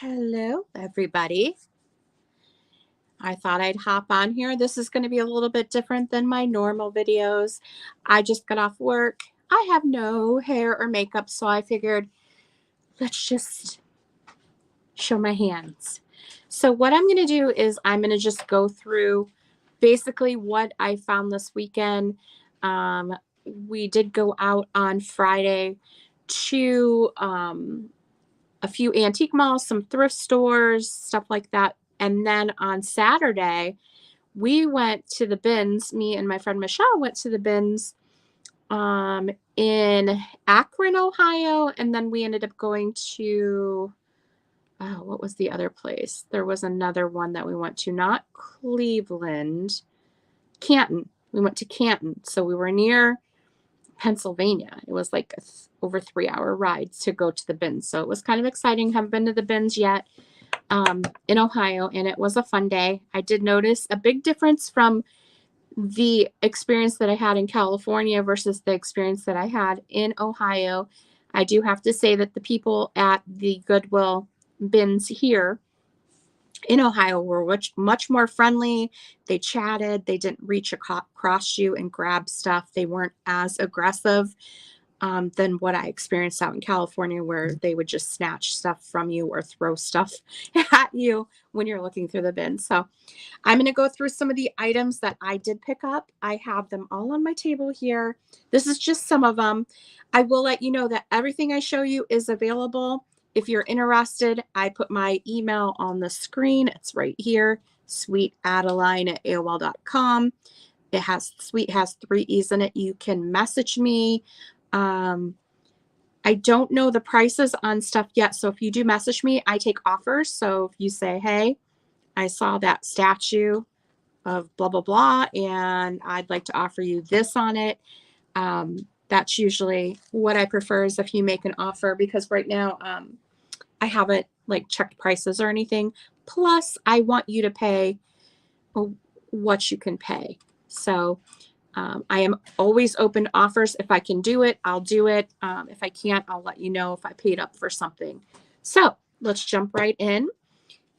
Hello, everybody. I thought I'd hop on here. This is going to be a little bit different than my normal videos. I just got off work. I have no hair or makeup, so I figured let's just show my hands. So what I'm going to do is I'm going to just go through basically what I found this weekend. We did go out on Friday to a few antique malls, some thrift stores, stuff like that. And then on Saturday, we went to the bins. Me and my friend Michelle went to the bins in Akron, Ohio. And then we ended up going to, what was the other place? There was another one that we went to, not Cleveland, Canton. We went to Canton. So we were near Pennsylvania. It was like over 3-hour ride to go to the bins. So it was kind of exciting. Haven't been to the bins yet in Ohio, and it was a fun day. I did notice a big difference from the experience that I had in California versus the experience that I had in Ohio. I do have to say that the people at the Goodwill bins here in Ohio were much more friendly. They chatted. They didn't reach across you and grab stuff. They weren't as aggressive than what I experienced out in California, where they would just snatch stuff from you or throw stuff at you when you're looking through the bin. So I'm going to go through some of the items that I did pick up. I have them all on my table here. This is just some of them. I will let you know that everything I show you is available. If you're interested, I put my email on the screen. It's right here, sweetadeline@aol.com. Sweet has 3 E's in it. You can message me. I don't know the prices on stuff yet. So if you do message me, I take offers. So if you say, hey, I saw that statue of blah, blah, blah, and I'd like to offer you this on it. That's usually what I prefer, is if you make an offer, because right now I haven't like checked prices or anything. Plus, I want you to pay what you can pay. So I am always open to offers. If I can do it, I'll do it. If I can't, I'll let you know if I paid up for something. So let's jump right in.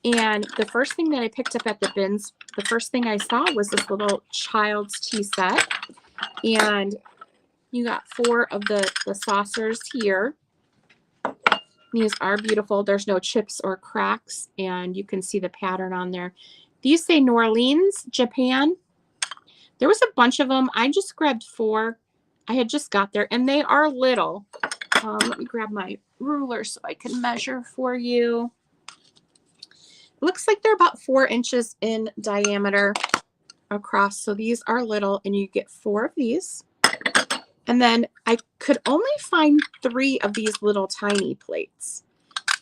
And the first thing that I picked up at the bins, the first thing I saw was this little child's tea set. And you got 4 of the saucers here. These are beautiful. There's no chips or cracks, and you can see the pattern on there. These say New Orleans, Japan. There was a bunch of them. I just grabbed 4. I had just got there, and they are little. Let me grab my ruler so I can measure for you. Looks like they're about 4 inches in diameter across. So these are little, and you get 4 of these. And then I could only find 3 of these little tiny plates,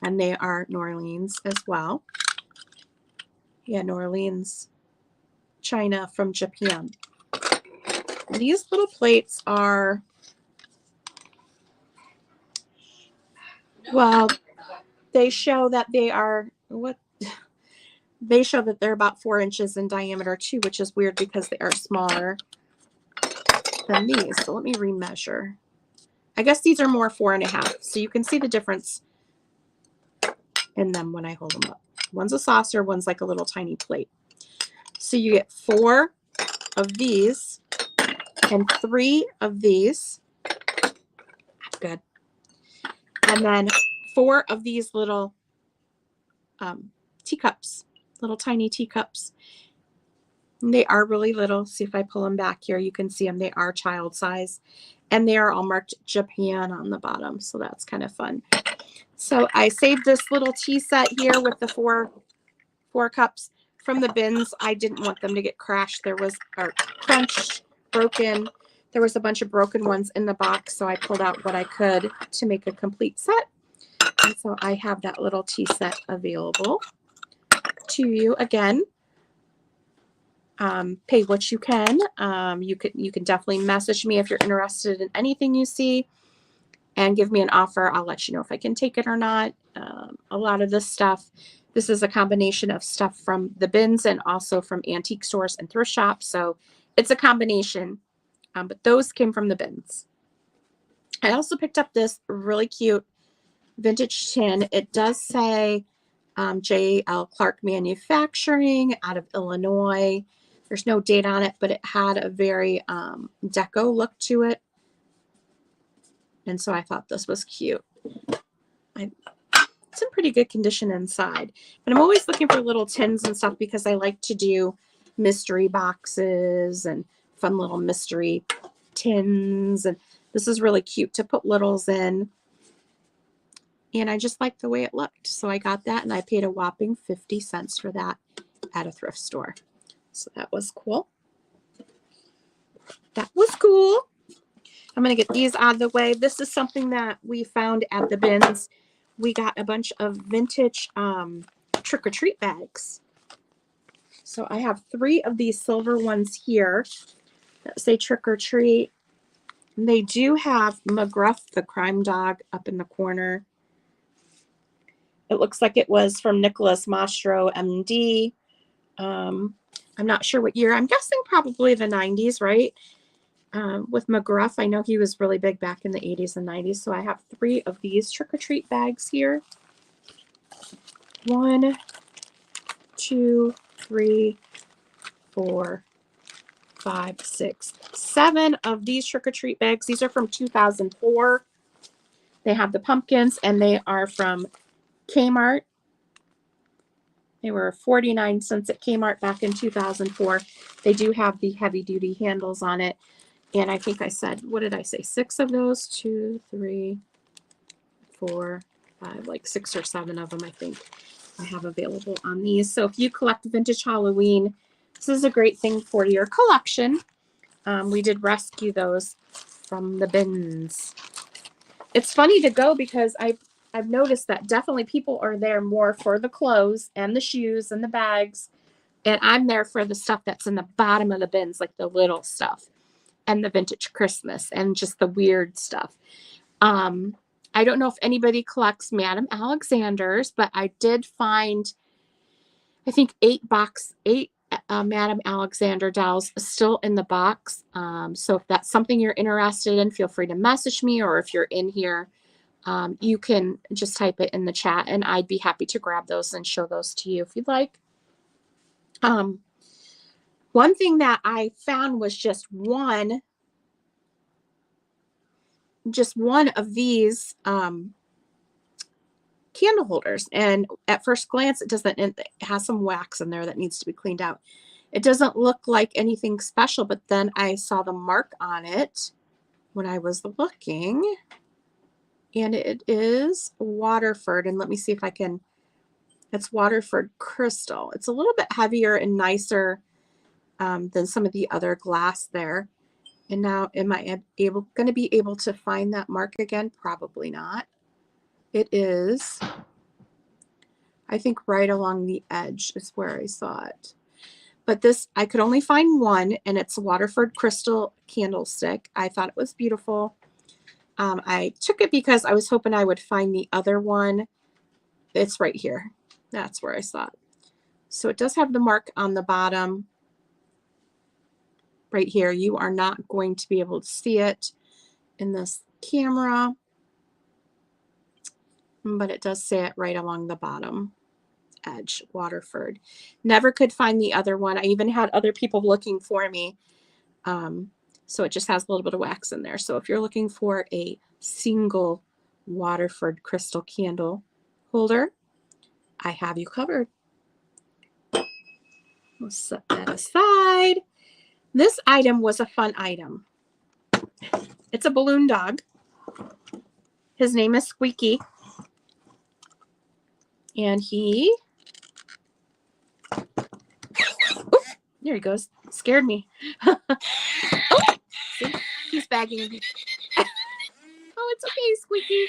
and they are New Orleans as well. Yeah, New Orleans, China from Japan. These little plates are, well, they show that they are, they show that they're about 4 inches in diameter too, which is weird because they are smaller than these. So let me remeasure. I guess these are more 4.5. So you can see the difference in them when I hold them up. One's a saucer, one's like a little tiny plate. So you get 4 of these and 3 of these. Good. And then 4 of these little teacups, little tiny teacups. And they are really little. See, if I pull them back here, you can see them. They are child size, and they are all marked Japan on the bottom. So that's kind of fun. So I saved this little tea set here with the 4 cups from the bins. I didn't want them to get crashed. There was crunched, broken. There was a bunch of broken ones in the box, so I pulled out what I could to make a complete set. And so I have that little tea set available to you. Again, pay what you can. You can definitely message me if you're interested in anything you see, and give me an offer. I'll let you know if I can take it or not. A lot of this stuff, this is a combination of stuff from the bins and also from antique stores and thrift shops. So it's a combination, but those came from the bins. I also picked up this really cute vintage tin. It does say J.L. Clark Manufacturing out of Illinois. There's no date on it, but it had a very deco look to it. And so I thought this was cute. It's in pretty good condition inside. But I'm always looking for little tins and stuff because I like to do mystery boxes and fun little mystery tins. And this is really cute to put littles in. And I just liked the way it looked. So I got that and I paid a whopping 50 cents for that at a thrift store. So that was cool. That was cool. I'm going to get these out of the way. This is something that we found at the bins. We got a bunch of vintage trick-or-treat bags. So I have 3 of these silver ones here that say trick-or-treat. They do have McGruff, the crime dog, up in the corner. It looks like it was from Nicholas Mastro, MD. I'm not sure what year. I'm guessing probably the 90s, right? With McGruff, I know he was really big back in the 80s and 90s. So I have 3 of these trick-or-treat bags here. 1, 2, 3, 4, 5, 6, 7 of these trick-or-treat bags. These are from 2004. They have the pumpkins and they are from Kmart. They were 49 cents at Kmart back in 2004. They do have the heavy duty handles on it. And I think I said, what did I say? 6 of those? 2, 3, 4, 5, like 6 or 7 of them, I think I have available on these. So if you collect vintage Halloween, this is a great thing for your collection. We did rescue those from the bins. It's funny to go because I've noticed that definitely people are there more for the clothes and the shoes and the bags. And I'm there for the stuff that's in the bottom of the bins, like the little stuff and the vintage Christmas and just the weird stuff. I don't know if anybody collects Madame Alexander's, but I did find, I think 8 Madame Alexander dolls still in the box. So if that's something you're interested in, feel free to message me, or if you're in here, you can just type it in the chat and I'd be happy to grab those and show those to you if you'd like. One thing that I found was just one of these candle holders, and at first glance it has some wax in there that needs to be cleaned out. It doesn't look like anything special, but then I saw the mark on it when I was looking, and it is Waterford. And let me see if I can, it's Waterford crystal. It's a little bit heavier and nicer than some of the other glass there. And now, am I going to be able to find that mark again? Probably not. It is, I think, right along the edge is where I saw it. But this, I could only find one, and it's a Waterford crystal candlestick. I thought it was beautiful. I took it because I was hoping I would find the other one. It's right here. That's where I saw it. So it does have the mark on the bottom. Right here. You are not going to be able to see it in this camera, but it does say it right along the bottom edge, Waterford. Never could find the other one. I even had other people looking for me. So it just has a little bit of wax in there. So if you're looking for a single Waterford crystal candle holder, I have you covered. We'll set that aside. This item was a fun item. It's a balloon dog. His name is Squeaky. And he, oh, there he goes. Scared me. Oh, see, he's bagging me. Oh, it's okay, Squeaky.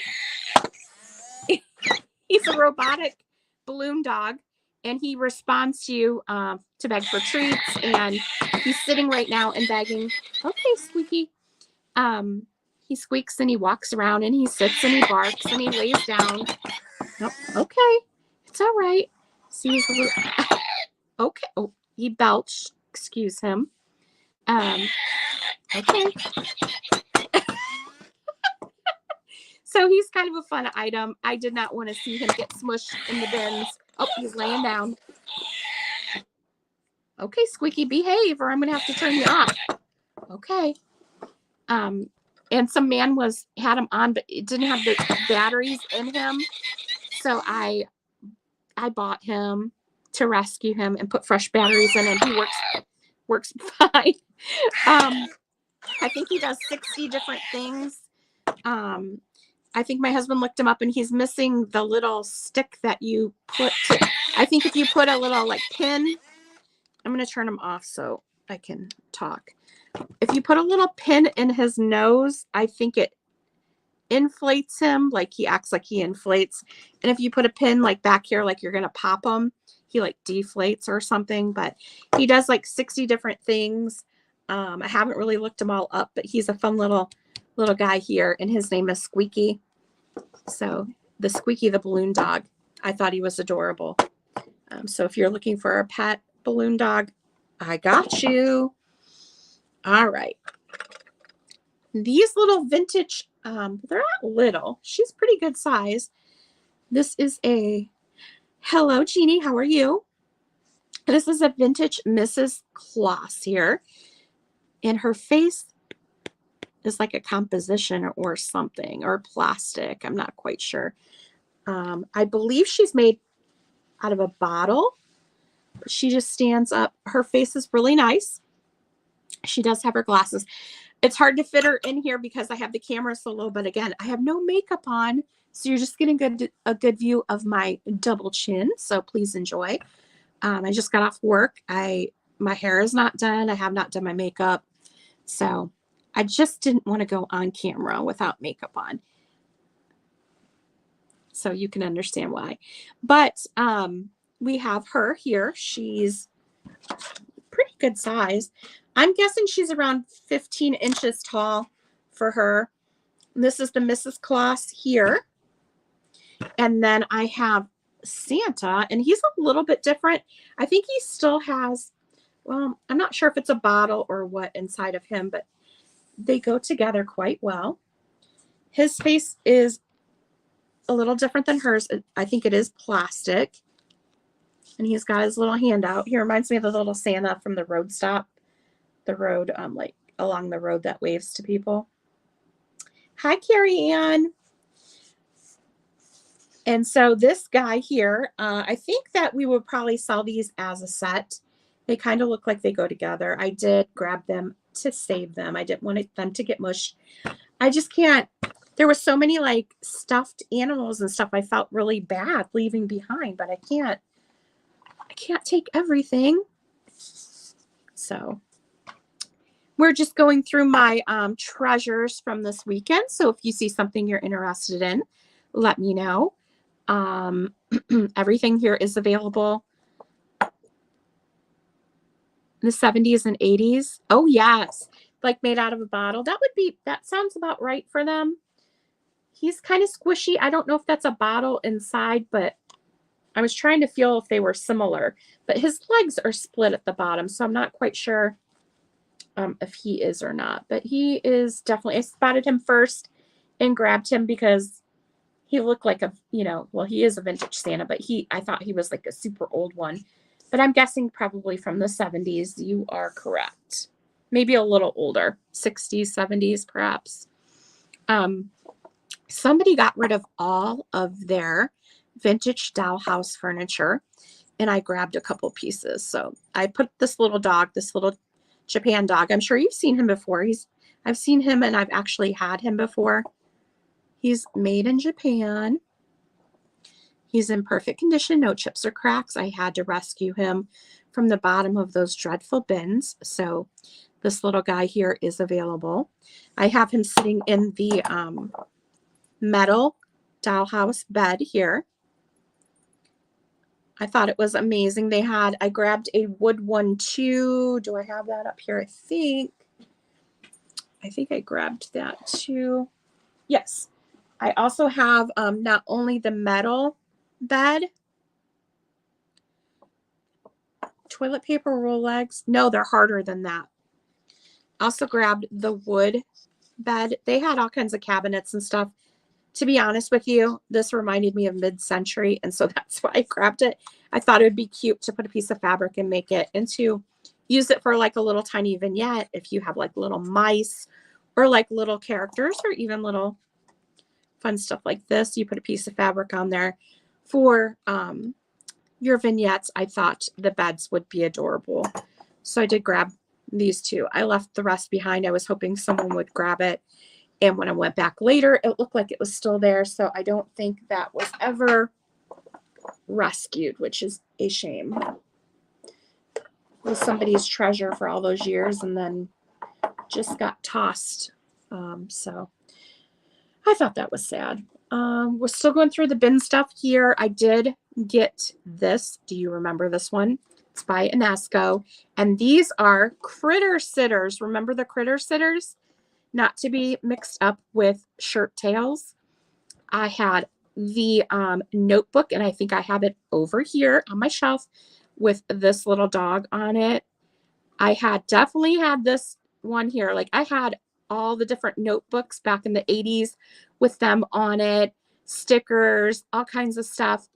He's a robotic balloon dog, and he responds to you to beg for treats, and he's sitting right now and begging. Okay, Squeaky. He squeaks and he walks around and he sits and he barks and he lays down. Nope. Okay, it's all right. See, he's a little. Okay. Oh, he belched. Excuse him. Okay. So he's kind of a fun item. I did not want to see him get smushed in the bins Oh, he's laying down. Okay, Squeaky, behave or I'm going to have to turn you off. Okay. And some man had him on, but it didn't have the batteries in him. So I bought him to rescue him and put fresh batteries in, and he works fine. I think he does 60 different things. I think my husband looked him up, and he's missing the little stick that you put to, I think if you put a little like pin, I'm going to turn him off so I can talk. If you put a little pin in his nose, I think it inflates him, like he acts like he inflates. And if you put a pin like back here, like you're going to pop him, he like deflates or something. But he does like 60 different things. I haven't really looked him all up, but he's a fun little guy here, and his name is Squeaky. So the Squeaky the balloon dog. I thought he was adorable. So if you're looking for a pet balloon dog, I got you. All right. These little vintage, they're not little. She's pretty good size. This is hello, Jeannie. How are you? This is a vintage Mrs. Claus here. And her face is like a composition or something, or plastic. I'm not quite sure. I believe she's made out of a bottle. She just stands up. Her face is really nice. She does have her glasses. It's hard to fit her in here because I have the camera so low, but again, I have no makeup on. So you're just getting a good view of my double chin. So please enjoy. I just got off work. My hair is not done. I have not done my makeup. So I just didn't want to go on camera without makeup on. So you can understand why. But we have her here. She's pretty good size. I'm guessing she's around 15 inches tall for her. This is the Mrs. Claus here. And then I have Santa, and he's a little bit different. I think he still has, well, I'm not sure if it's a bottle or what inside of him, but they go together quite well. His face is a little different than hers. I think it is plastic. And he's got his little hand out. He reminds me of the little Santa from the road stop. The road, like along the road that waves to people. Hi, Carrie Ann. And so this guy here, I think that we would probably sell these as a set. They kind of look like they go together. I did grab them to save them. I didn't want them to get mushed. I just can't. There were so many like stuffed animals and stuff I felt really bad leaving behind, but I can't take everything. So we're just going through my treasures from this weekend. So if you see something you're interested in, let me know. Everything here is available in the 70s and 80s. Oh, yes. Like made out of a bottle. That sounds about right for them. He's kind of squishy. I don't know if that's a bottle inside, but I was trying to feel if they were similar. But his legs are split at the bottom, so I'm not quite sure if he is or not. But he is definitely, I spotted him first and grabbed him because he looked like he is a vintage Santa, but I thought he was like a super old one. But I'm guessing probably from the 70s. You are correct. Maybe a little older, 60s, 70s, perhaps. Somebody got rid of all of their vintage dollhouse furniture, and I grabbed a couple pieces. So I put this little Japan dog. I'm sure you've seen him before. I've seen him, and I've actually had him before. He's made in Japan. He's in perfect condition, no chips or cracks. I had to rescue him from the bottom of those dreadful bins. So this little guy here is available. I have him sitting in the metal dollhouse bed here. I thought it was amazing. I grabbed a wood one too. Do I have that up here? I think I grabbed that too. Yes. I also have not only the metal bed, toilet paper roll legs. No, they're harder than that. Also grabbed the wood bed. They had all kinds of cabinets and stuff. To be honest with you, this reminded me of mid-century, and so that's why I grabbed it. I thought it would be cute to put a piece of fabric and make it into, use it for like a little tiny vignette if you have like little mice or like little characters or even little fun stuff like this. You put a piece of fabric on there for your vignettes. I thought the beds would be adorable. So I did grab these two. I left the rest behind. I was hoping someone would grab it. And when I went back later, it looked like it was still there. So I don't think that was ever rescued, which is a shame. It was somebody's treasure for all those years and then just got tossed. So I thought that was sad. We're still going through the bin stuff here. I did get this. Do you remember this one? It's by Inesco. And these are Critter Sitters. Remember the Critter Sitters? Not to be mixed up with Shirt Tails. I had the notebook, and I think I have it over here on my shelf with this little dog on it. I had definitely had this one here. Like I had all the different notebooks back in the 80s with them on it, stickers, all kinds of stuff.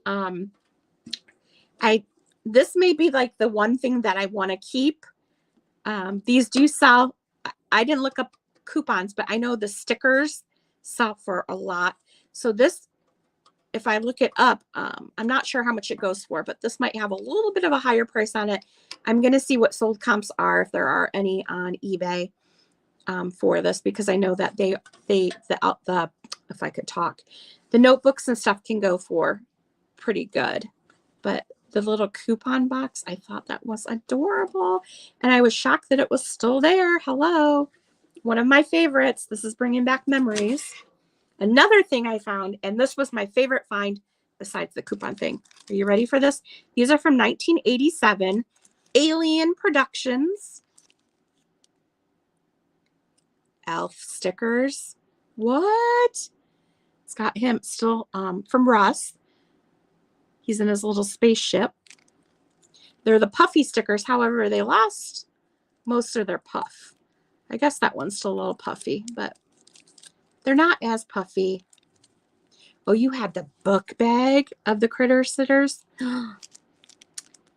This may be like the one thing that I want to keep. These do sell. I didn't look up coupons, but I know the stickers sell for a lot. So this, if I look it up, I'm not sure how much it goes for, but this might have a little bit of a higher price on it. I'm going to see what sold comps are, if there are any on eBay for this, because I know that if I could talk, the notebooks and stuff can go for pretty good, but the little coupon box, I thought that was adorable. And I was shocked that it was still there. Hello. One of my favorites. This is bringing back memories. Another thing I found, and this was my favorite find besides the coupon thing. Are you ready for this? These are from 1987, Alien Productions. Elf stickers. What? It's got him still from Russ. He's in his little spaceship. They're the puffy stickers. However, they lost most of their puff. I guess that one's still a little puffy, but they're not as puffy. Oh, you had the book bag of the Critter Sitters. I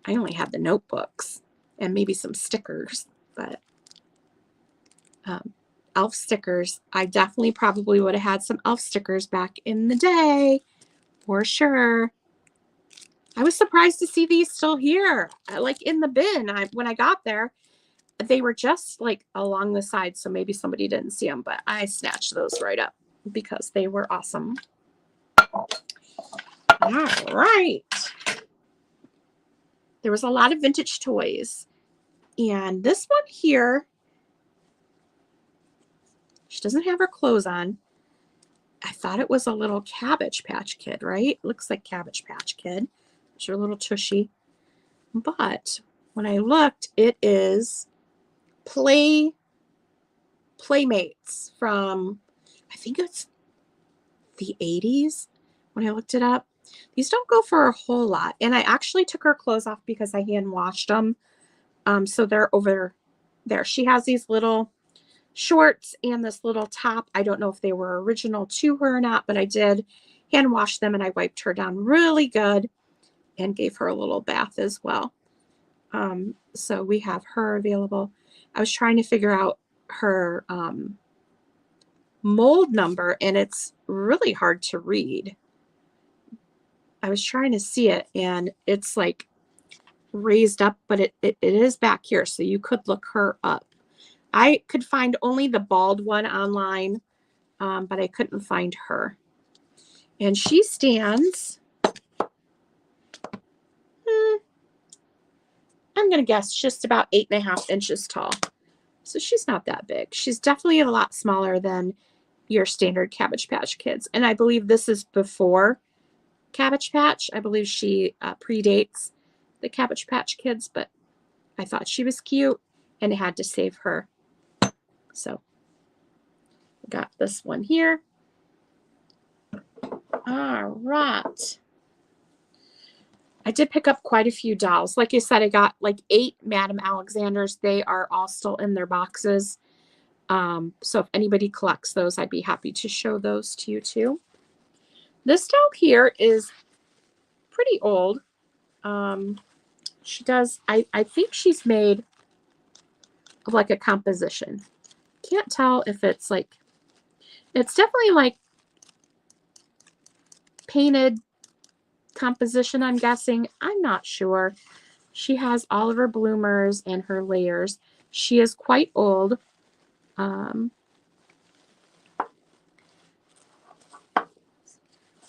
only had the notebooks and maybe some stickers, but elf stickers. I definitely probably would have had some elf stickers back in the day, for sure. I was surprised to see these still here, like in the bin. When I got there, they were just like along the side, so maybe somebody didn't see them, but I snatched those right up because they were awesome. All right. There was a lot of vintage toys. And this one here, she doesn't have her clothes on. I thought it was a little Cabbage Patch Kid, right? Looks like Cabbage Patch Kid. It's her little tushy. But when I looked, it is Playmates from, I think it's the 80s when I looked it up. These don't go for a whole lot. And I actually took her clothes off because I hand washed them. So they're over there. She has these little shorts and this little top. I don't know if they were original to her or not, but I did hand wash them and I wiped her down really good and gave her a little bath as well. So we have her available. I was trying to figure out her mold number, and it's really hard to read. I was trying to see it, and it's like raised up, but it is back here, so you could look her up. I could find only the bald one online, but I couldn't find her. And she stands, I'm going to guess just about 8.5 inches tall. So she's not that big. She's definitely a lot smaller than your standard Cabbage Patch Kids. And I believe this is before Cabbage Patch. I believe she predates the Cabbage Patch Kids, but I thought she was cute and I had to save her. So I got this one here. All right. I did pick up quite a few dolls. Like I said, I got like 8 Madame Alexanders. They are all still in their boxes. So if anybody collects those, I'd be happy to show those to you too. This doll here is pretty old. She does, I think she's made of like a composition. Can't tell if it's like, it's definitely like painted composition, I'm guessing. I'm not sure. She has all of her bloomers and her layers. She is quite old. Let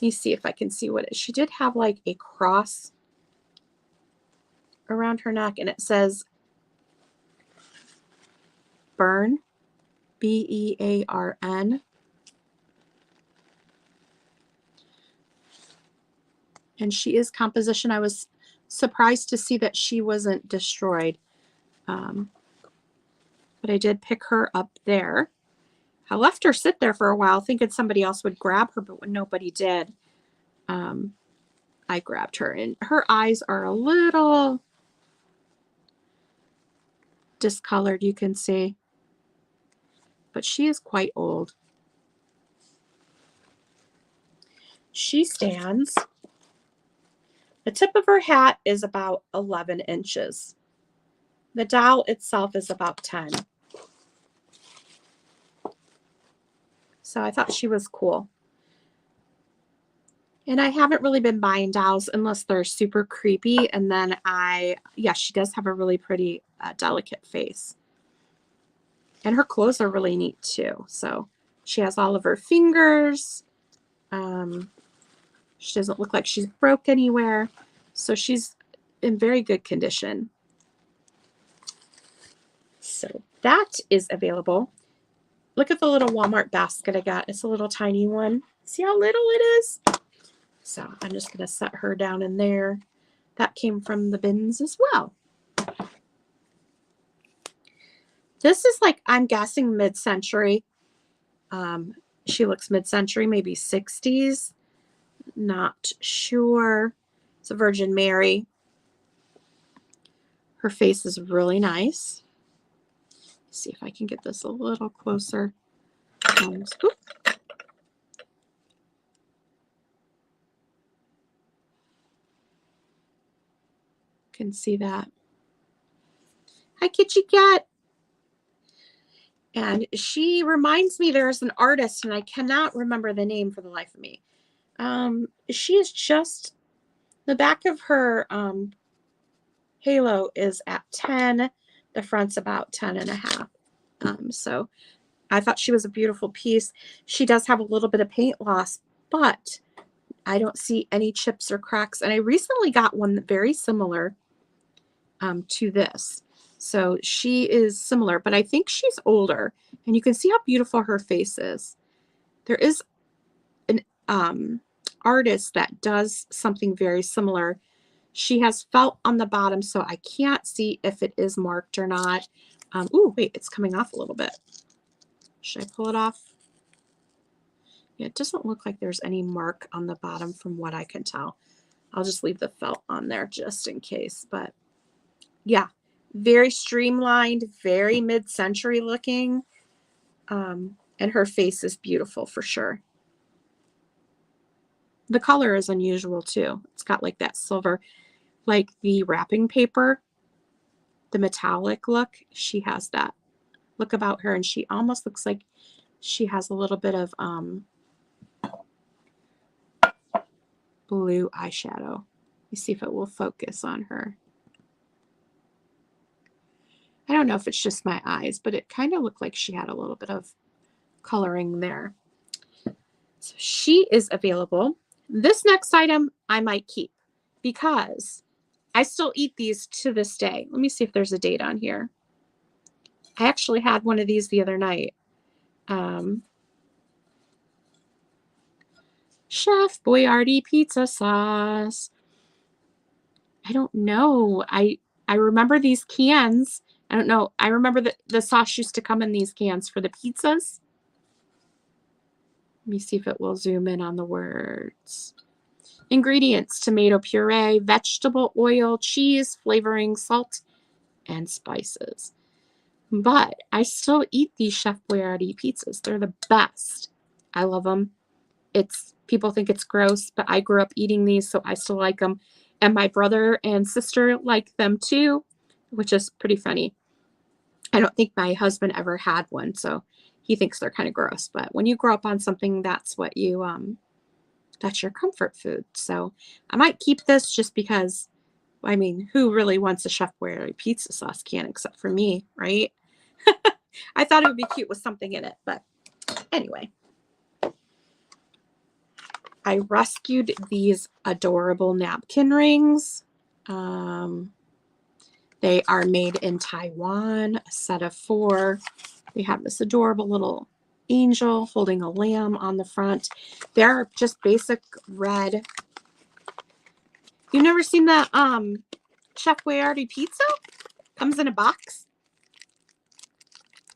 me see if I can see what it is. She did have like a cross around her neck, and it says Bearn, Bearn. And she is composition. I was surprised to see that she wasn't destroyed. But I did pick her up there. I left her sit there for a while thinking somebody else would grab her, but when nobody did, I grabbed her. And her eyes are a little discolored, you can see. But she is quite old. She stands. The tip of her hat is about 11 inches. The doll itself is about 10. So I thought she was cool. And I haven't really been buying dolls unless they're super creepy. And then yeah, she does have a really pretty delicate face. And her clothes are really neat too. So she has all of her fingers. She doesn't look like she's broke anywhere. So she's in very good condition. So that is available. Look at the little Walmart basket I got. It's a little tiny one. See how little it is? So I'm just going to set her down in there. That came from the bins as well. This is like, I'm guessing mid-century. She looks mid-century, maybe 60s. Not sure. It's a Virgin Mary. Her face is really nice. Let's see if I can get this a little closer. Can see that. Hi, Kitty Cat. And she reminds me there's an artist, and I cannot remember the name for the life of me. She is just, the back of her halo is at 10. The front's about 10 and a half. So I thought she was a beautiful piece. She does have a little bit of paint loss, but I don't see any chips or cracks. And I recently got one very similar to this. So she is similar, but I think she's older. And you can see how beautiful her face is. There is an artist that does something very similar. She has felt on the bottom, so I can't see if it is marked or not. Oh, wait, it's coming off a little bit. Should I pull it off? Yeah, it doesn't look like there's any mark on the bottom from what I can tell. I'll just leave the felt on there just in case. But yeah, very streamlined, very mid-century looking. And her face is beautiful for sure. The color is unusual too. It's got like that silver, like the wrapping paper, the metallic look. She has that look about her, and she almost looks like she has a little bit of blue eyeshadow. Let me see if it will focus on her. I don't know if it's just my eyes, but it kind of looked like she had a little bit of coloring there. So she is available. This next item I might keep because I still eat these to this day. Let me see if there's a date on here. I actually had one of these the other night. Chef Boyardee pizza sauce. I don't know. I remember these cans. I don't know. I remember that the sauce used to come in these cans for the pizzas. Let me see if it will zoom in on the words. Ingredients: tomato puree, vegetable oil, cheese, flavoring, salt, and spices. But I still eat these Chef Boyardee pizzas. They're the best. I love them. It's People think it's gross, but I grew up eating these, so I still like them. And my brother and sister like them too, which is pretty funny. I don't think my husband ever had one, so he thinks they're kind of gross. But when you grow up on something, that's what you that's your comfort food. So I might keep this just because, I mean, who really wants a Chef Boyardee pizza sauce can except for me, right? I thought it would be cute with something in it, but anyway. I rescued these adorable napkin rings. They are made in Taiwan, a set of 4. They have this adorable little angel holding a lamb on the front. They're just basic red. You've never seen the Chef Boyardee pizza? Comes in a box.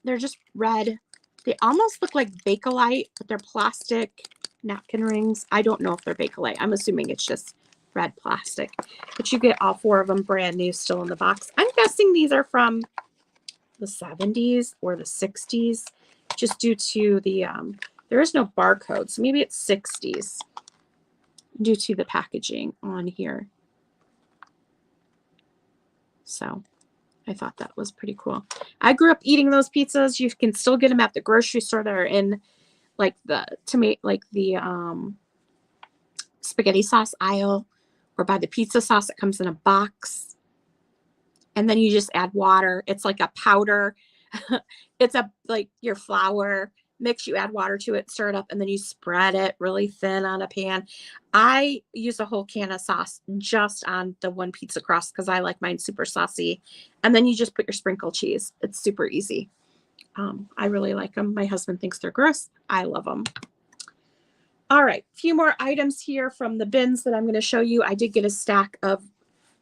They're just red. They almost look like Bakelite, but they're plastic napkin rings. I don't know if they're Bakelite. I'm assuming it's just red plastic. But you get all 4 of them brand new still in the box. I'm guessing these are from the 70s or the 60s, just due to the, there is no barcode, so maybe it's 60s due to the packaging on here. So I thought that was pretty cool. I grew up eating those pizzas. You can still get them at the grocery store that are in like the tomato, like the spaghetti sauce aisle, or buy the pizza sauce that comes in a box. And then you just add water. It's like a powder. It's like your flour mix. You add water to it, stir it up, and then you spread it really thin on a pan. I use a whole can of sauce just on the one pizza crust because I like mine super saucy. And then you just put your sprinkled cheese. It's super easy. I really like them. My husband thinks they're gross. I love them. All right, a few more items here from the bins that I'm going to show you. I did get a stack of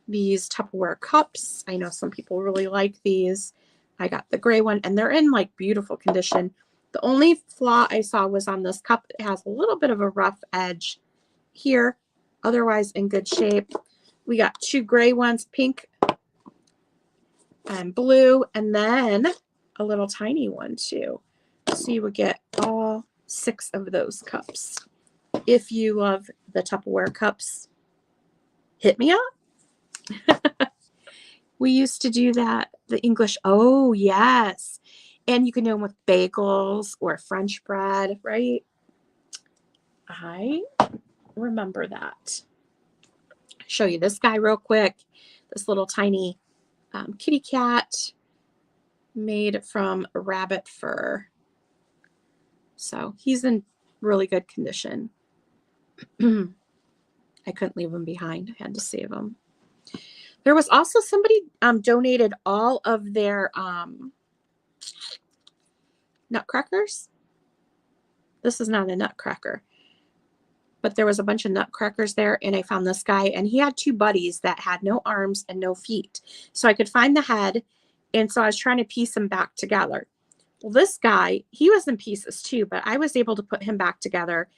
these Tupperware cups. I know some people really like these. I got the gray one, and they're in like beautiful condition. The only flaw I saw was on this cup. It has a little bit of a rough edge here. Otherwise, in good shape. We got 2 gray ones, pink and blue, and then a little tiny one too. So you would get all 6 of those cups. If you love the Tupperware cups, hit me up. We used to do that, the English, oh yes. And you can do them with bagels or French bread, right? I remember that. Show you this guy real quick. This little tiny kitty cat made from rabbit fur. So he's in really good condition. I couldn't leave him behind. I had to save him. There was also somebody donated all of their nutcrackers. This is not a nutcracker, but there was a bunch of nutcrackers there, and I found this guy, and he had 2 buddies that had no arms and no feet. So I could find the head, and so I was trying to piece them back together. Well, this guy, he was in pieces too, but I was able to put him back together.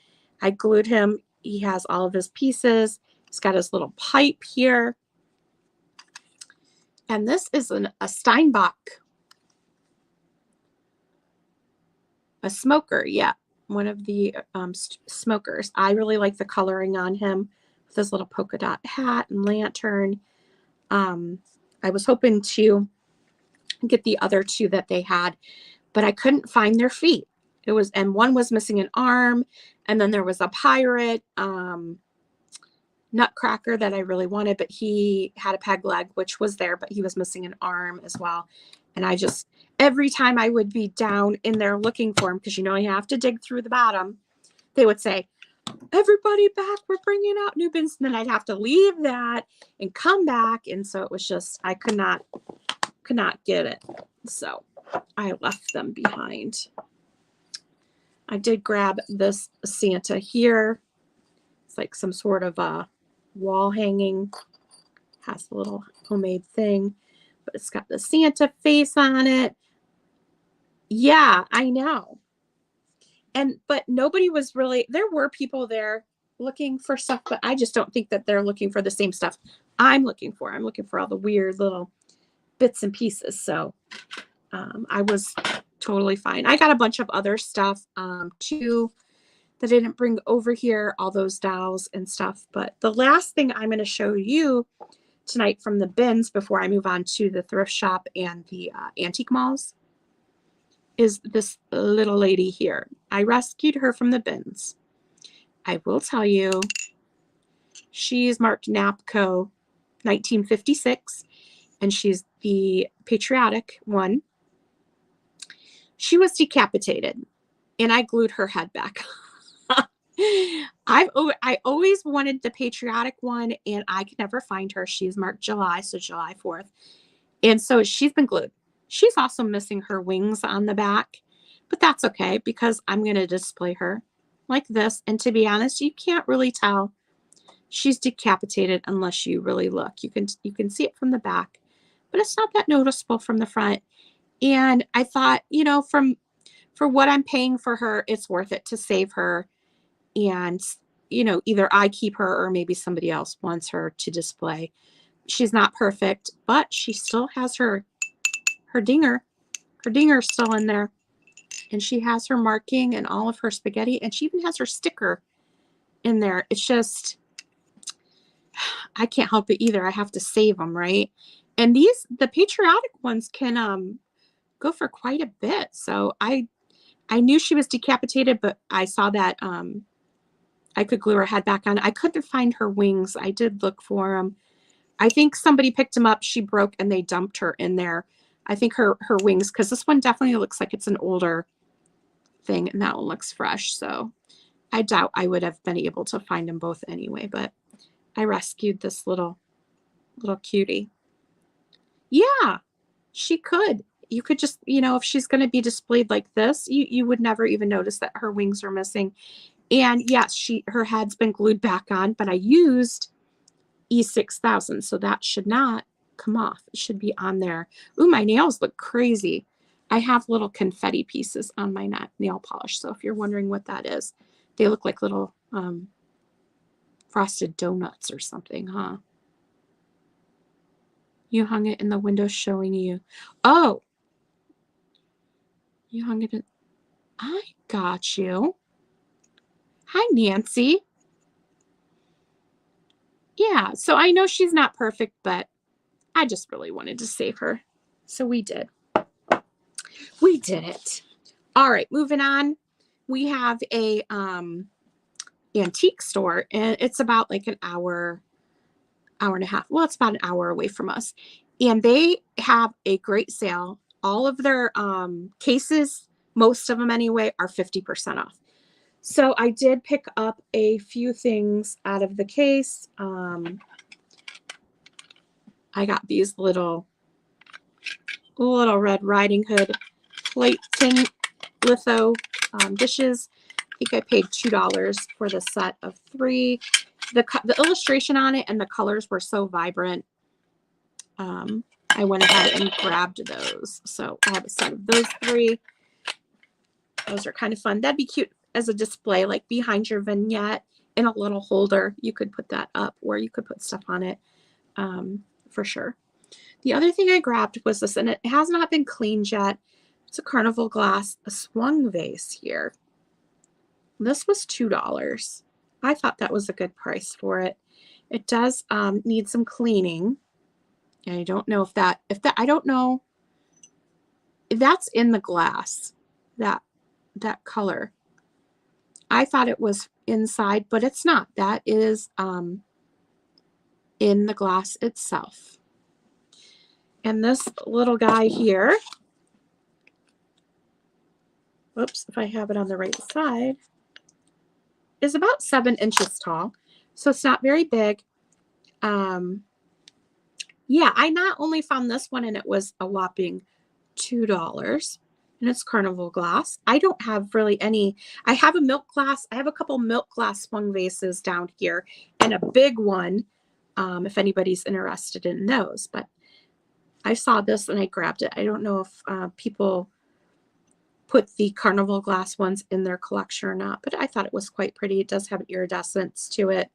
I glued him. He has all of his pieces. He's got his little pipe here. And this is a Steinbach. A smoker, yeah. One of the smokers. I really like the coloring on him with his little polka dot hat and lantern. I was hoping to get the other 2 that they had, but I couldn't find their feet. And one was missing an arm, and then there was a pirate nutcracker that I really wanted, but he had a peg leg, which was there, but he was missing an arm as well. And I just, every time I would be down in there looking for him, because you know you have to dig through the bottom, they would say, everybody back, we're bringing out new bins. And then I'd have to leave that and come back. And so it was just, I could not get it. So I left them behind. I did grab this Santa here. It's like some sort of a wall hanging. Has a little homemade thing, but it's got the Santa face on it. Yeah, I know. But nobody was really, there were people there looking for stuff, but I just don't think that they're looking for the same stuff I'm looking for. I'm looking for all the weird little bits and pieces. So I was totally fine. I got a bunch of other stuff too that I didn't bring over here, all those dolls and stuff. But the last thing I'm going to show you tonight from the bins before I move on to the thrift shop and the antique malls is this little lady here. I rescued her from the bins. I will tell you, she's marked NAPCO 1956, and she's the patriotic one. She was decapitated, and I glued her head back. I always wanted the patriotic one, and I could never find her. She's marked July, so July 4th. And so she's been glued. She's also missing her wings on the back, but that's okay because I'm going to display her like this. And to be honest, you can't really tell she's decapitated unless you really look. You can see it from the back, but it's not that noticeable from the front. And I thought, you know, for what I'm paying for her, it's worth it to save her. And, you know, either I keep her or maybe somebody else wants her to display. She's not perfect, but she still has her dinger. Her dinger's still in there. And she has her marking and all of her spaghetti. And she even has her sticker in there. It's just, I can't help it either. I have to save them, right? And the patriotic ones can go for quite a bit. So I knew she was decapitated, but I saw that I could glue her head back on. I couldn't find her wings. I did look for them. I think somebody picked them up. She broke and they dumped her in there. I think her wings, because this one definitely looks like it's an older thing, and that one looks fresh. So I doubt I would have been able to find them both anyway, but I rescued this little cutie. Yeah, she could. You could just, you know, if she's going to be displayed like this, you would never even notice that her wings are missing. And yes, her head's been glued back on, but I used E6000, so that should not come off. It should be on there. Ooh, my nails look crazy. I have little confetti pieces on my nail polish, so if you're wondering what that is, they look like little frosted donuts or something, huh? You hung it in the window showing you. Oh, you hung it in. I got you. Hi, Nancy. Yeah, so I know she's not perfect, but I just really wanted to save her. So we did. We did it. All right, moving on. We have a antique store, and it's about like an hour and a half. Well, it's about an hour away from us. And they have a great sale. All of their cases, most of them anyway, are 50% off. So I did pick up a few things out of the case. I got these little Red Riding Hood plate tin litho dishes. I think I paid $2 for the set of 3. The illustration on it and the colors were so vibrant. I went ahead and grabbed those. So I have a set of those 3. Those are kind of fun. That'd be cute as a display, like behind your vignette in a little holder. You could put that up, or you could put stuff on it for sure. The other thing I grabbed was this, and it has not been cleaned yet. It's a Carnival glass, a swung vase here. This was $2. I thought that was a good price for it. It does need some cleaning. And I don't know if I don't know if that's in the glass, that color. I thought it was inside, but it's not. That is in the glass itself. And this little guy here, whoops, if I have it on the right side, is about 7 inches tall. So it's not very big. Yeah, I not only found this one, and it was a whopping $2, and it's Carnival glass. I don't have really any. I have a milk glass. I have a couple milk glass swung vases down here and a big one if anybody's interested in those. But I saw this and I grabbed it. I don't know if people put the Carnival glass ones in their collection or not, but I thought it was quite pretty. It does have an iridescence to it.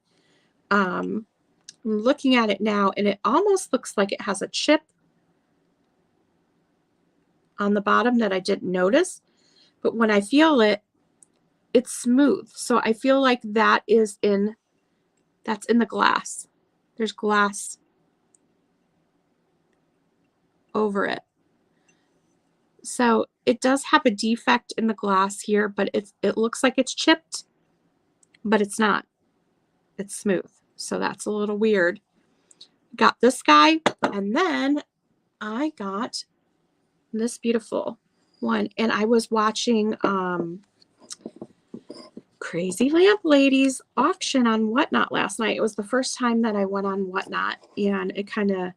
I'm looking at it now, and it almost looks like it has a chip on the bottom that I didn't notice, but when I feel it, it's smooth. So I feel like that's in the glass. There's glass over it. So it does have a defect in the glass here, but it looks like it's chipped, but it's not. It's smooth. So that's a little weird. Got this guy, and then I got this beautiful one. And I was watching Crazy Lamp Ladies auction on Whatnot last night. It was the first time that I went on Whatnot, and it kind of,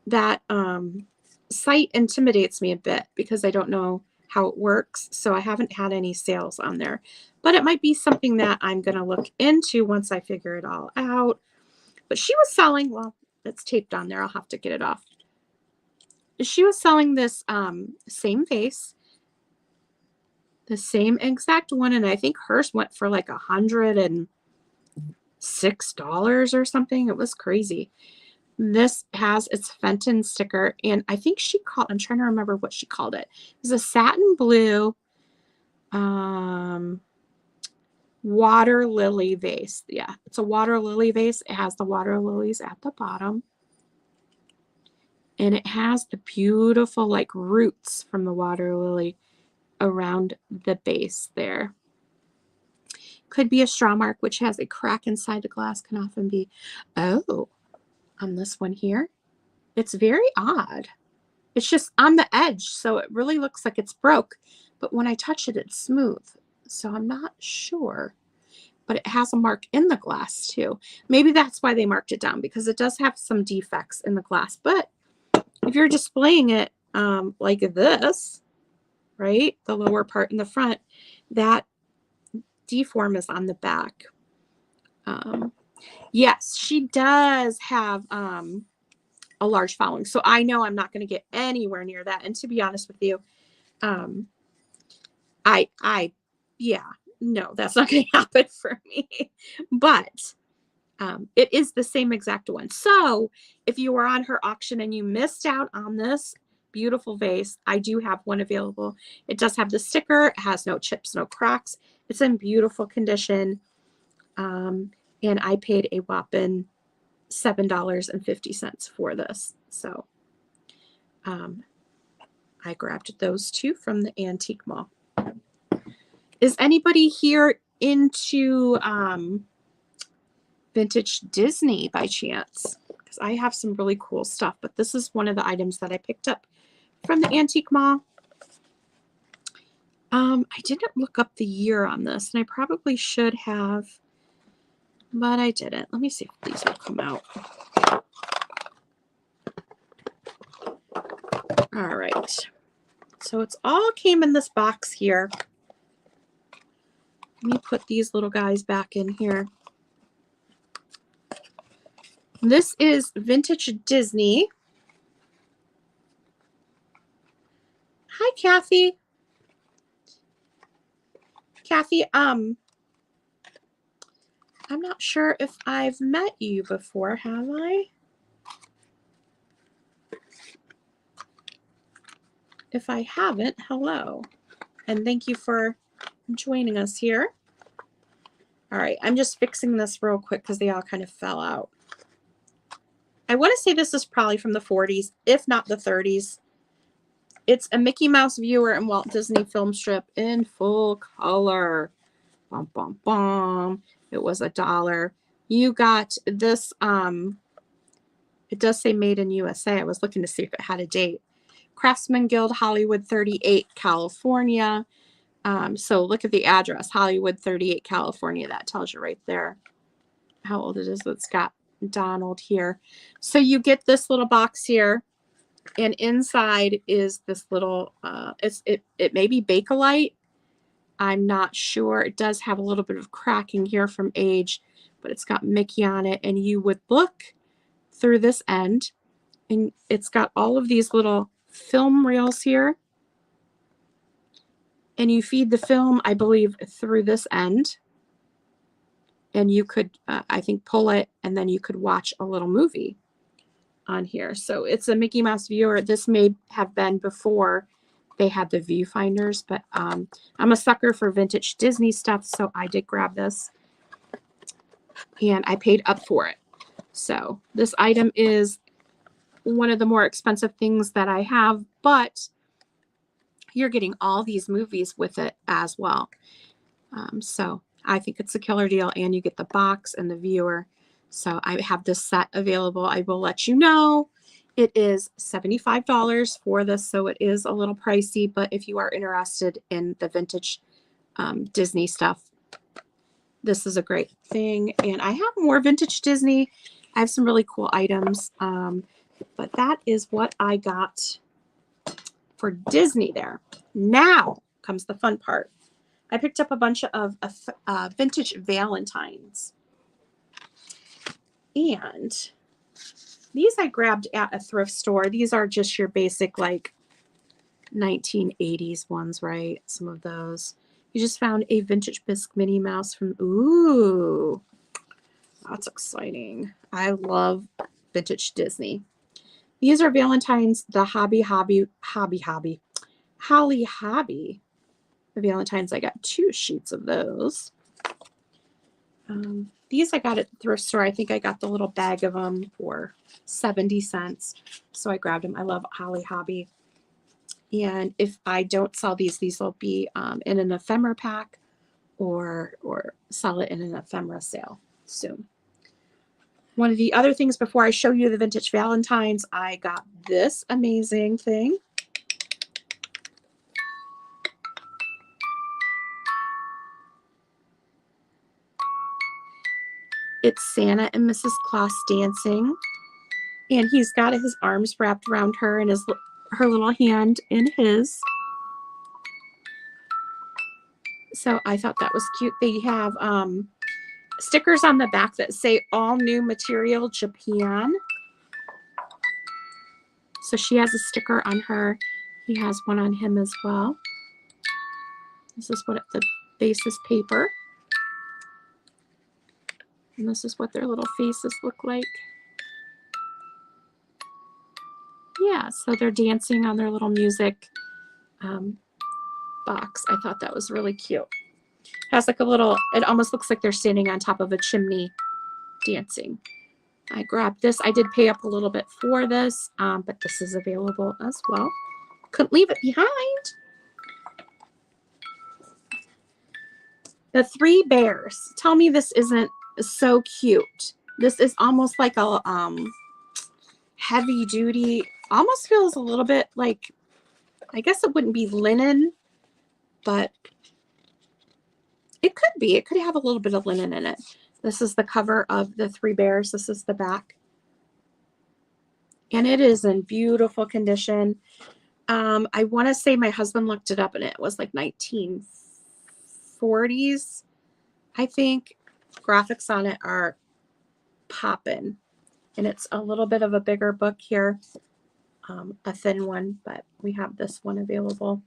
that site intimidates me a bit because I don't know how it works. So I haven't had any sales on there, but it might be something that I'm going to look into once I figure it all out. But she was selling, well, it's taped on there. I'll have to get it off. She was selling this same vase, the same exact one. And I think hers went for like $106 or something. It was crazy. This has its Fenton sticker, and I think she called, I'm trying to remember what she called it. It was a satin blue water lily vase. Yeah, it's a water lily vase. It has the water lilies at the bottom. And it has the beautiful like roots from the water lily around the base there. Could be a straw mark, which has a crack inside the glass, can often be. Oh, on this one here, it's very odd. It's just on the edge, so it really looks like it's broke, but when I touch it, it's smooth. So I'm not sure, but it has a mark in the glass too. Maybe that's why they marked it down, because it does have some defects in the glass. But if you're displaying it like this, right, the lower part in the front, that deform is on the back. Yes, she does have a large following. So I know I'm not going to get anywhere near that. And to be honest with you, yeah, no, that's not going to happen for me. But it is the same exact one. So if you were on her auction and you missed out on this beautiful vase, I do have one available. It does have the sticker. It has no chips, no cracks. It's in beautiful condition. And I paid a whopping $7.50 for this. So I grabbed those two from the antique mall. Is anybody here into vintage Disney by chance? Because I have some really cool stuff, but this is one of the items that I picked up from the antique mall. I didn't look up the year on this, and I probably should have, but I didn't. Let me see if these will come out. All right. So it's all came in this box here. Let me put these little guys back in here. This is Vintage Disney. Hi, Kathy. Kathy, I'm not sure if I've met you before, have I? If I haven't, hello. And thank you for joining us here. All right, I'm just fixing this real quick because they all kind of fell out. I want to say this is probably from the 40s, if not the 30s. It's a Mickey Mouse viewer and Walt Disney film strip in full color. Bum, bum, bum. It was $1. You got this, it does say made in USA. I was looking to see if it had a date. Craftsman Guild, Hollywood 38, California. So look at the address, Hollywood 38, California. That tells you right there how old it is. It's got Donald here. So you get this little box here, and inside is this little, it may be Bakelite. I'm not sure. It does have a little bit of cracking here from age, but it's got Mickey on it, and you would look through this end, and it's got all of these little film reels here, and you feed the film, I believe, through this end, and you could, I think, pull it, and then you could watch a little movie on here. So it's a Mickey Mouse viewer. This may have been before they had the viewfinders, but I'm a sucker for vintage Disney stuff, so I did grab this and I paid up for it. So this item is one of the more expensive things that I have, but you're getting all these movies with it as well. So I think it's a killer deal, and you get the box and the viewer. So I have this set available. I will let you know. It is $75 for this, so it is a little pricey, but if you are interested in the vintage Disney stuff, this is a great thing. And I have more vintage Disney. I have some really cool items, but that is what I got for Disney there. Now comes the fun part. I picked up a bunch of vintage Valentines. And these I grabbed at a thrift store. These are just your basic, like, 1980s ones, right? Some of those. You just found a vintage bisque Minnie Mouse from, ooh, that's exciting. I love vintage Disney. These are Valentine's, the Holly Hobby. The Valentine's, I got 2 sheets of those. These I got at the thrift store. I think I got the little bag of them for 70 cents. So I grabbed them. I love Holly Hobby. And if I don't sell these will be in an ephemera pack or sell it in an ephemera sale soon. One of the other things before I show you the vintage Valentines, I got this amazing thing. It's Santa and Mrs. Claus dancing, and he's got his arms wrapped around her and her little hand in his. So I thought that was cute. They have stickers on the back that say all new material Japan. So she has a sticker on her. He has one on him as well. This is what the base is paper. And this is what their little faces look like. Yeah, so they're dancing on their little music box. I thought that was really cute. Has like a little, it almost looks like they're standing on top of a chimney dancing. I grabbed this. I did pay up a little bit for this, but this is available as well. Couldn't leave it behind. The 3 bears. Tell me this isn't so cute. This is almost like a heavy duty, almost feels a little bit like, I guess it wouldn't be linen, but it could be. It could have a little bit of linen in it. This is the cover of the 3 bears. This is the back. And it is in beautiful condition. I want to say my husband looked it up and it was like 1940s, I think. Graphics on it are popping. And it's a little bit of a bigger book here, a thin one, but we have this one available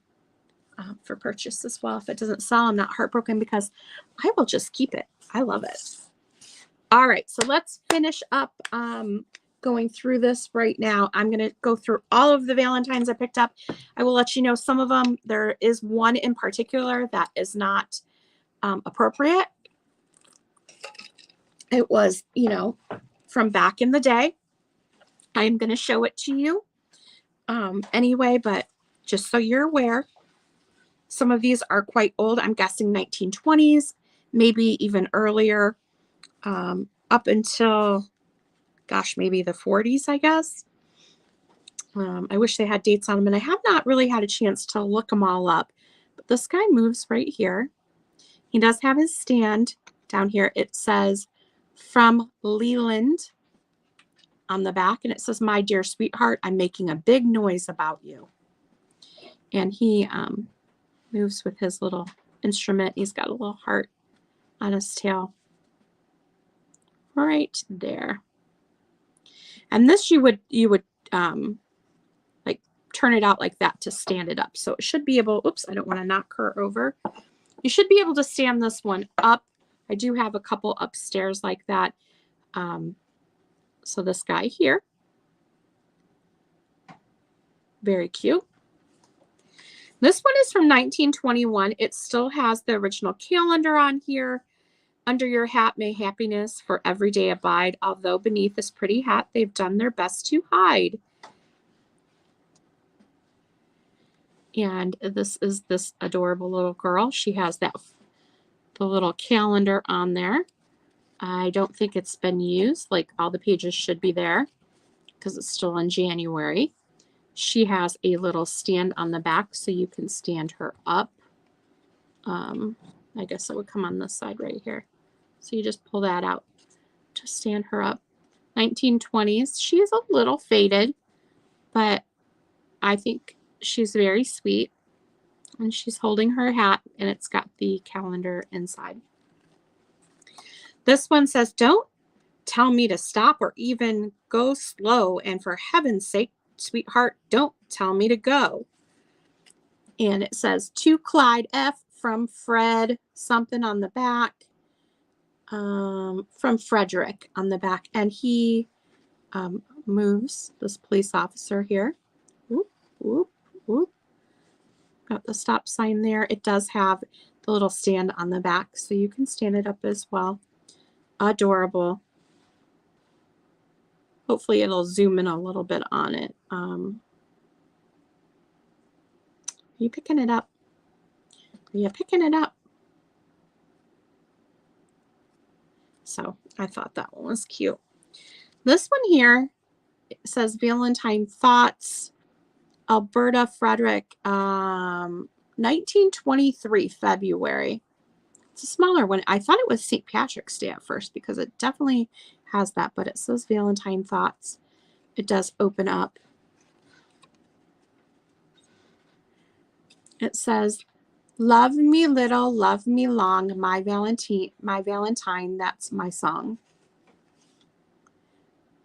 for purchase as well. If it doesn't sell, I'm not heartbroken because I will just keep it. I love it. All right, so let's finish up going through this right now. I'm going to go through all of the Valentines I picked up. I will let you know some of them. There is one in particular that is not appropriate. It was, you know, from back in the day. I'm going to show it to you anyway, but just so you're aware, some of these are quite old. I'm guessing 1920s, maybe even earlier, up until, gosh, maybe the 40s, I guess. I wish they had dates on them, and I have not really had a chance to look them all up. But this guy moves right here. He does have his stand down here. It says, "From Leland" on the back, and it says, "My dear sweetheart, I'm making a big noise about you." And he moves with his little instrument. He's got a little heart on his tail right there. And this you would like turn it out like that to stand it up. So it should be able, oops, I don't want to knock her over. You should be able to stand this one up. I do have a couple upstairs like that. So this guy here, very cute. This one is from 1921. It still has the original calendar on here. Under your hat may happiness for every day abide. Although beneath this pretty hat they've done their best to hide. And this is this adorable little girl. She has the little calendar on there. I don't think it's been used. Like, all the pages should be there because it's still in January. She has a little stand on the back so you can stand her up. I guess it would come on this side right here. So you just pull that out to stand her up. 1920s. She is a little faded, but I think she's very sweet. And she's holding her hat, and it's got the calendar inside. This one says, don't tell me to stop or even go slow. And for heaven's sake, sweetheart, don't tell me to go. And it says, to Clyde F. from Fred, something on the back. From Frederick on the back. And he moves, this police officer here. Whoop, whoop, whoop. Got the stop sign there. It does have the little stand on the back, so you can stand it up as well. Adorable. Hopefully it'll zoom in a little bit on it. Are you picking it up? Are you picking it up? So I thought that one was cute. This one here, it says Valentine Thoughts, Alberta Frederick, 1923 February. It's a smaller one. I thought it was St. Patrick's Day at first because it definitely has that, but it says Valentine Thoughts. It does open up. It says, love me little, love me long, my Valentine, that's my song.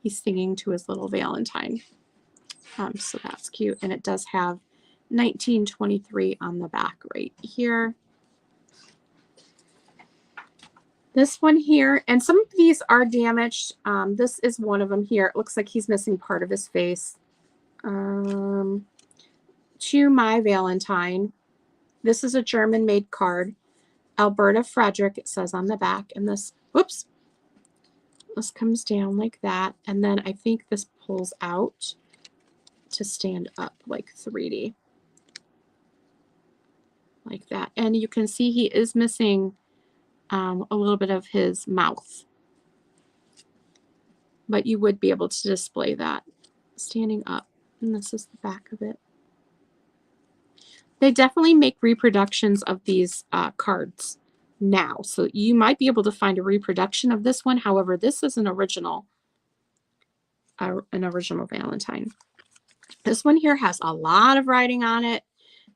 He's singing to his little Valentine. So that's cute. And it does have 1923 on the back right here. This one here, and some of these are damaged. This is one of them here. It looks like he's missing part of his face. To my Valentine. This is a German-made card. Alberta Frederick, it says on the back. And this, whoops, this comes down like that. And then I think this pulls out to stand up like 3D. Like that. And you can see he is missing a little bit of his mouth. But you would be able to display that standing up. And this is the back of it. They definitely make reproductions of these cards now. So you might be able to find a reproduction of this one. However, this is an original Valentine. This one here has a lot of writing on it.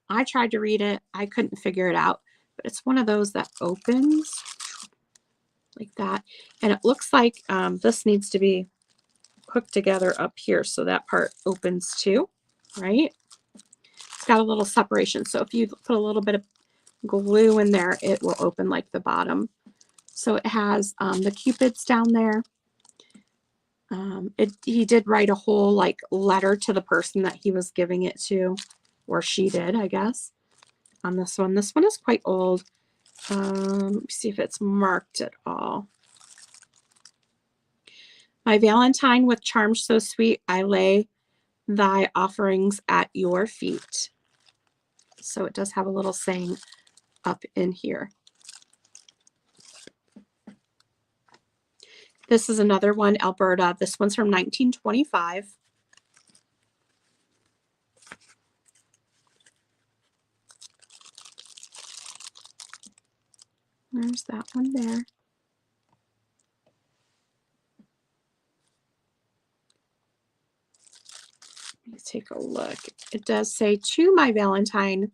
I tried to read it. I couldn't figure it out. But it's one of those that opens like that. And it looks like this needs to be hooked together up here. So that part opens too, right? It's got a little separation. So if you put a little bit of glue in there, it will open like the bottom. So it has the cupids down there. He did write a whole like letter to the person that he was giving it to, or she did, I guess, on this one. This one is quite old. Let me see if it's marked at all. My Valentine with charms so sweet, I lay thy offerings at your feet. So it does have a little saying up in here. This is another one, Alberta. This one's from 1925. There's that one there. Let me take a look. It does say, to my Valentine,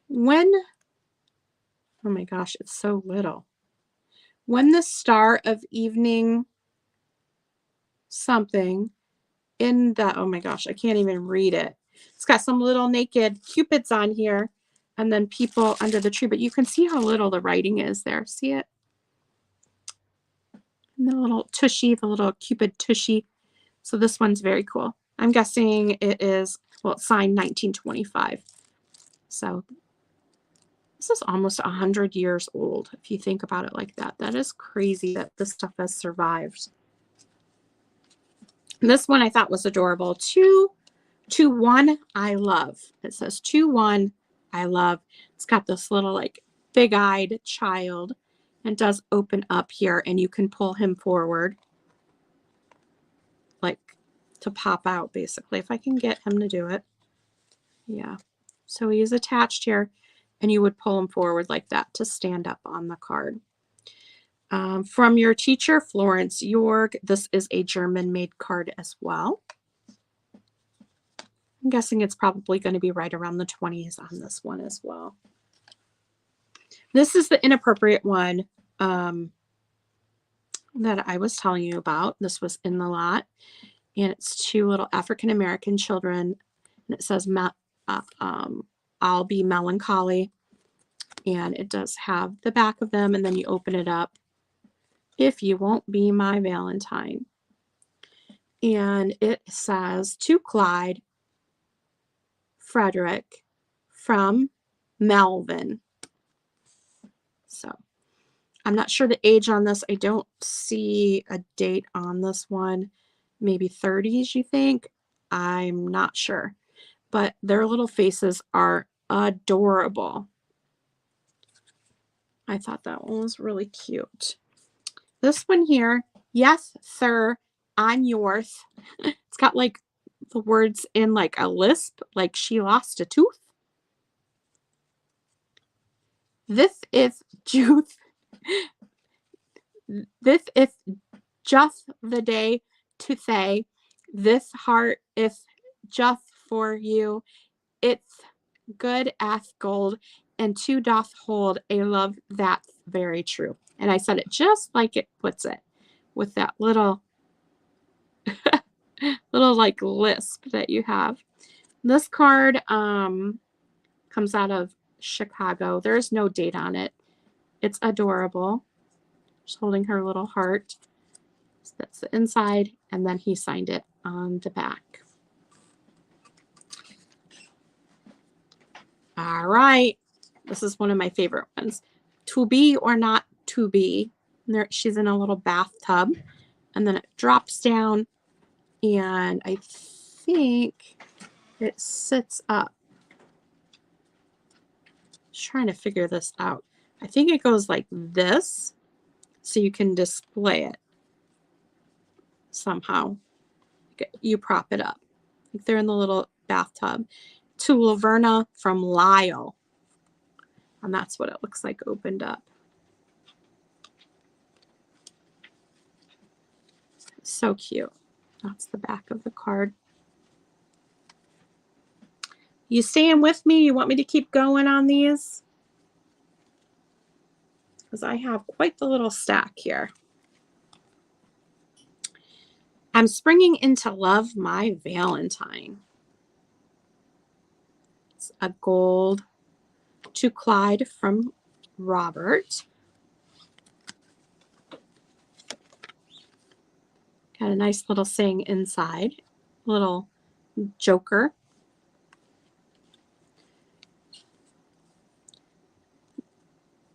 when, oh my gosh, it's so little. When the star of evening something in the, oh my gosh, I can't even read it. It's got some little naked cupids on here and then people under the tree, but you can see how little the writing is there. See it? And the little tushy, the little cupid tushy. So this one's very cool. I'm guessing it is, well, it's signed 1925. So this is almost 100 years old. If you think about it like that, that is crazy that this stuff has survived. And this one I thought was adorable. 221 I love. It says 21 I love. It's got this little like big-eyed child and does open up here, and you can pull him forward like to pop out basically, if I can get him to do it. Yeah. So he is attached here, and you would pull him forward like that to stand up on the card. From your teacher, Florence York. This is a German-made card as well. I'm guessing it's probably going to be right around the 20s on this one as well. This is the inappropriate one that I was telling you about. This was in the lot, and it's 2 little African-American children, and it says, I'll be melancholy, and it does have the back of them, and then you open it up. If you won't be my Valentine. And it says, to Clyde, Frederick, from Melvin. So I'm not sure the age on this. I don't see a date on this one. Maybe 30s, you think? I'm not sure. But their little faces are adorable. I thought that one was really cute. This one here, yes, sir, I'm yours. It's got like the words in like a lisp, like she lost a tooth. This is Juth. This is just the day to say, this heart is just for you. It's good as gold, and 2 doth hold a love that's very true. And I said it just like it puts it, with that little like lisp that you have. This card comes out of Chicago. There's no date on it. It's adorable. She's holding her little heart. So that's the inside, and then he signed it on the back. All right. This is one of my favorite ones. To be or not to be. There, she's in a little bathtub, and then it drops down, and I think it sits up. Just trying to figure this out. I think it goes like this, so you can display it somehow. You prop it up. Like they're in the little bathtub. To Laverna from Lyle. And that's what it looks like opened up. So cute. That's the back of the card. You staying with me? You want me to keep going on these? Because I have quite the little stack here. I'm springing into love, my Valentine. It's a gold to Clyde from Robert. Got a nice little saying inside. Little joker.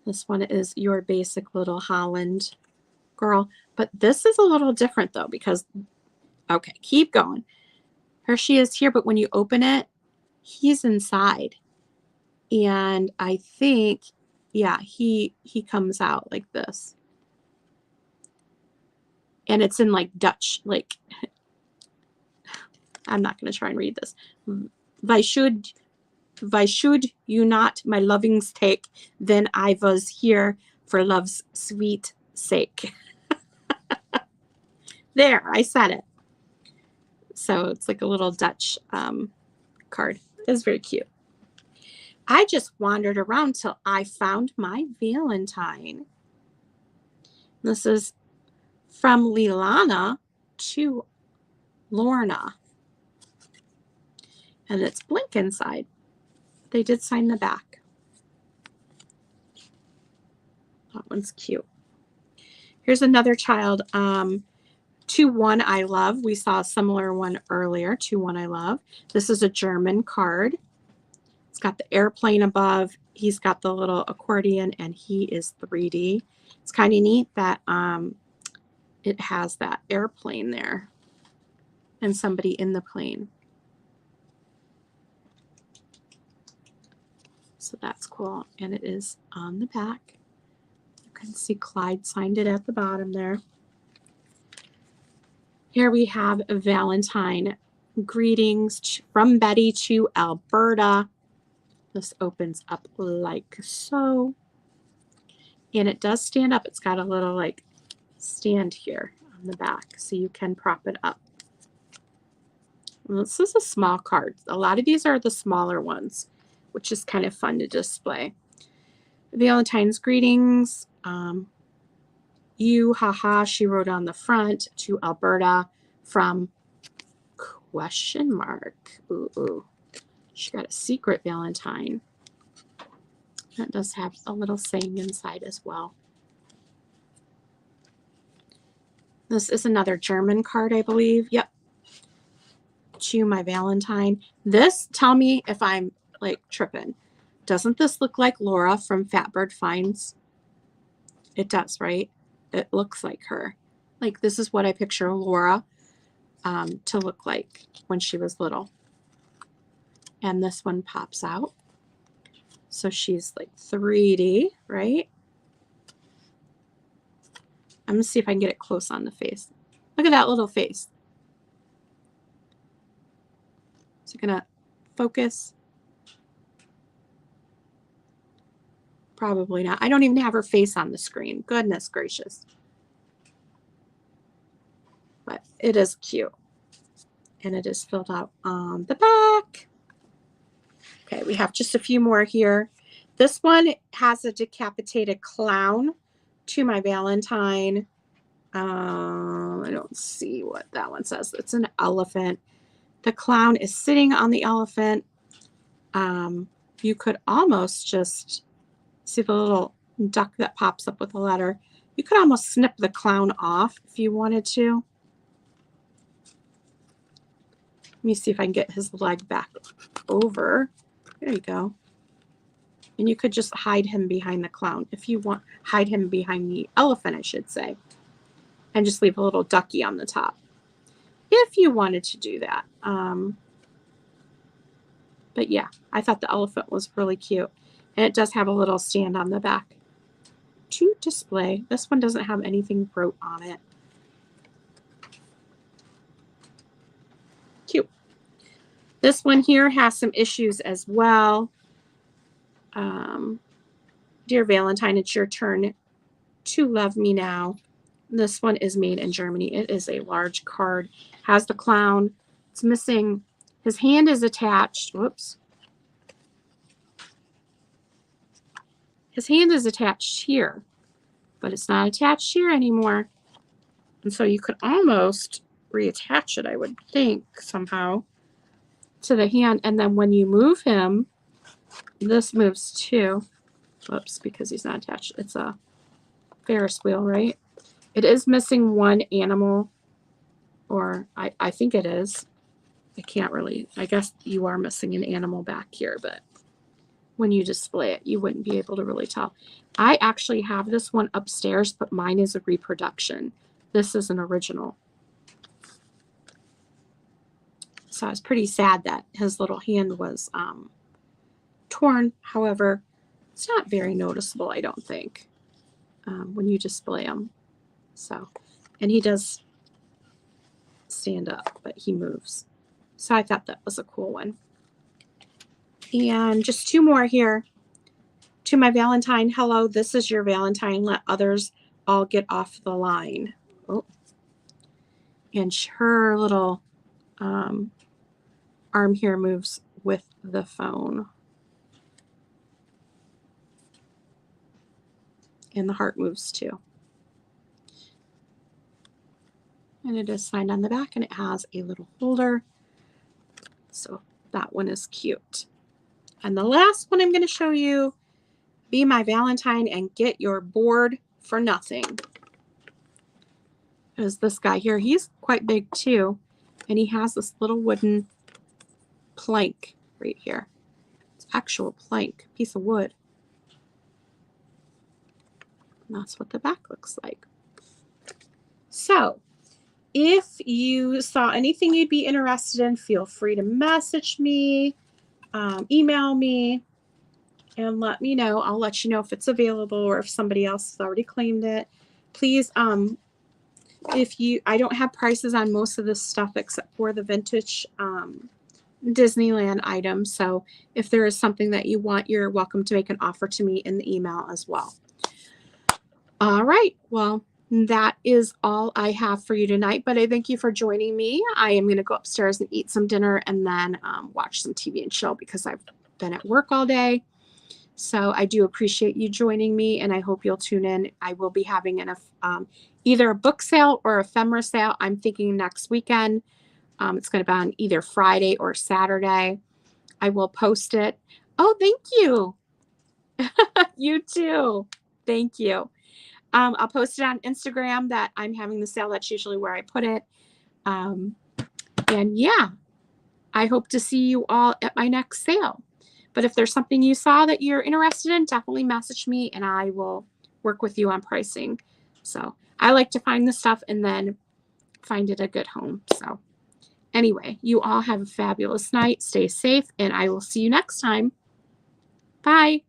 This one is your basic little Holland girl. But this is a little different though, because, okay, keep going. Here she is here, but when you open it, he's inside. And I think, yeah, he comes out like this. And it's in like Dutch, like, I'm not going to try and read this. Why should you not my lovings take? Then I was here for love's sweet sake. There, I said it. So it's like a little Dutch card. It's very cute. I just wandered around till I found my Valentine. This is from Lilana to Lorna. And it's blank inside. They did sign the back. That one's cute. Here's another child. 2-1 I love. We saw a similar one earlier. 2-1 I love. This is a German card. It's It's got the airplane above. He's got the little accordion, and he is 3D. It's kind of neat that it has that airplane there and somebody in the plane. So that's cool. And it is on the back. You can see Clyde signed it at the bottom there. Here we have Valentine. Greetings from Betty to Alberta. This opens up like so. And it does stand up. It's got a little like stand here on the back, so you can prop it up. And this is a small card. A lot of these are the smaller ones, which is kind of fun to display. Valentine's greetings. You, haha, she wrote on the front, to Alberta from question mark. Ooh. She got a secret Valentine. That does have a little saying inside as well. This is another German card, I believe. Yep. To my Valentine. This, tell me if I'm like tripping. Doesn't this look like Laura from Fatbird Finds? It does, right? It looks like her. Like, this is what I picture Laura to look like when she was little. And this one pops out. So she's like 3D, right? I'm going to see if I can get it close on the face. Look at that little face. Is it going to focus? Probably not. I don't even have her face on the screen. Goodness gracious. But it is cute. And it is filled out on the back. Okay, we have just a few more here. This one has a decapitated clown, to my Valentine. I don't see what that one says. It's an elephant. The clown is sitting on the elephant. You could almost just see the little duck that pops up with a letter. You could almost snip the clown off if you wanted to. Let me see if I can get his leg back over. There you go. And you could just hide him behind the clown if you want. Hide him behind the elephant, I should say. And just leave a little ducky on the top if you wanted to do that. But yeah, I thought the elephant was really cute. And it does have a little stand on the back to display. This one doesn't have anything wrote on it. Cute. This one here has some issues as well. Dear Valentine, it's your turn to love me now. This one is made in Germany. It is a large card. Has the clown. It's missing. His hand is attached. Whoops. His hand is attached here, but it's not attached here anymore. And so you could almost reattach it, I would think, somehow to the hand. And then when you move him, this moves too. Whoops, because he's not attached. It's a Ferris wheel, right? It is missing one animal, or I think it is. I can't really, I guess you are missing an animal back here, but when you display it, you wouldn't be able to really tell. I actually have this one upstairs, but mine is a reproduction. This is an original. So I was pretty sad that his little hand was torn. However, it's not very noticeable, I don't think, when you display them. So, and he does stand up, but he moves. So I thought that was a cool one. And just two more here. To my Valentine, hello, this is your Valentine. Let others all get off the line. Oh. And her little arm here moves with the phone. And the heart moves too. And it is signed on the back, and it has a little holder. So that one is cute. And the last one I'm going to show you, be my Valentine and get your board for nothing, is this guy here. He's quite big too. And he has this little wooden plank right here. actual plank, piece of wood. And that's what the back looks like. So if you saw anything you'd be interested in, feel free to message me, email me, and let me know. I'll let you know if it's available or if somebody else has already claimed it. Please, I don't have prices on most of this stuff except for the vintage Disneyland items. So if there is something that you want, you're welcome to make an offer to me in the email as well. All right. Well, that is all I have for you tonight, but I thank you for joining me. I am going to go upstairs and eat some dinner and then watch some TV and chill because I've been at work all day. So I do appreciate you joining me, and I hope you'll tune in. I will be having either a book sale or ephemera sale. I'm thinking next weekend. It's going to be on either Friday or Saturday. I will post it. Oh, thank you. You too. Thank you. I'll post it on Instagram that I'm having the sale. That's usually where I put it. And yeah, I hope to see you all at my next sale. But if there's something you saw that you're interested in, definitely message me and I will work with you on pricing. So I like to find the stuff and then find it a good home. So anyway, you all have a fabulous night. Stay safe and I will see you next time. Bye.